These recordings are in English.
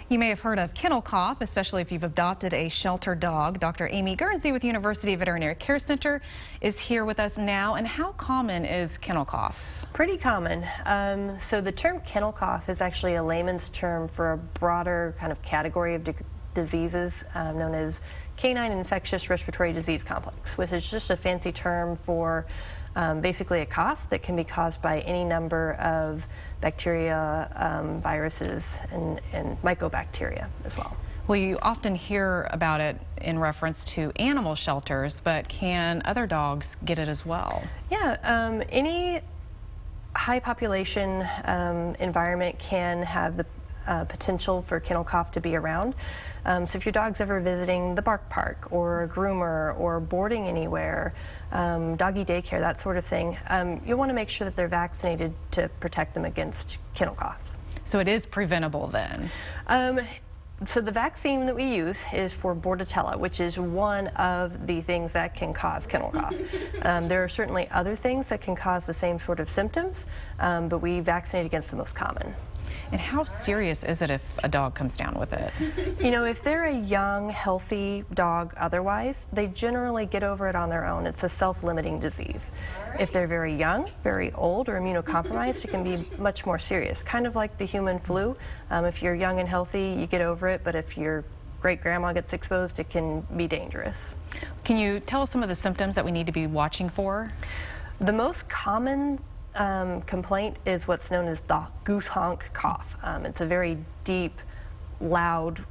You may have heard of kennel cough, especially if you've adopted a shelter dog. Dr. Amy Guernsey with University Veterinary Care Center is here with us now. And how common is kennel cough? Pretty common. So the term kennel cough is actually a layman's term for a broader kind of category of diseases known as canine infectious respiratory disease complex, which is just a fancy term for basically a cough that can be caused by any number of bacteria, viruses, and mycobacteria as well. Well, you often hear about it in reference to animal shelters, but can other dogs get it as well? Yeah, any high population environment can have the potential for kennel cough to be around. So if your dog's ever visiting the bark park or a groomer or boarding anywhere, doggy daycare, that sort of thing, you'll want to make sure that they're vaccinated to protect them against kennel cough. So it is preventable then? So the vaccine that we use is for Bordetella, which is one of the things that can cause kennel cough. There are certainly other things that can cause the same sort of symptoms, but we vaccinate against the most common. And how serious is it if a dog comes down with it? You know, if they're a young, healthy dog otherwise, they generally get over it on their own. It's a self-limiting disease. If they're very young, very old, or immunocompromised, it can be much more serious, kind of like the human flu. If you're young and healthy, you get over it, but if your great-grandma gets exposed, it can be dangerous. Can you tell us some of the symptoms that we need to be watching for? The most common complaint is what's known as the goose honk cough. It's a very deep, loud,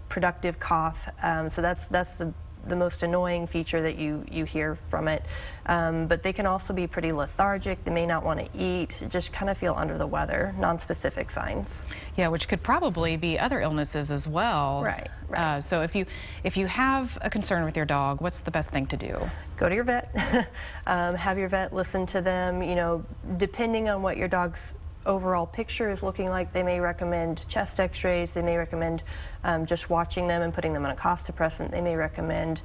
productive cough. So that's the most annoying feature that you hear from it. But they can also be pretty lethargic. They may not want to eat, just kind of feel under the weather, non-specific signs. Yeah, which could probably be other illnesses as well. Right. So if you have a concern with your dog, what's the best thing to do? Go to your vet. Have your vet listen to them. You know, depending on what your dog's overall picture is looking like, they may recommend chest x-rays, they may recommend just watching them and putting them on a cough suppressant, they may recommend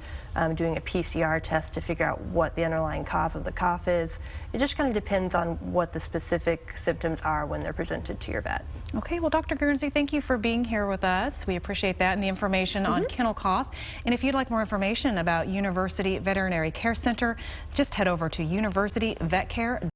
doing a PCR test to figure out what the underlying cause of the cough is. It just kind of depends on what the specific symptoms are when they're presented to your vet. Okay, well, Dr. Guernsey, thank you for being here with us. We appreciate that and the information on kennel cough. And if you'd like more information about University Veterinary Care Center, just head over to universityvetcare.com.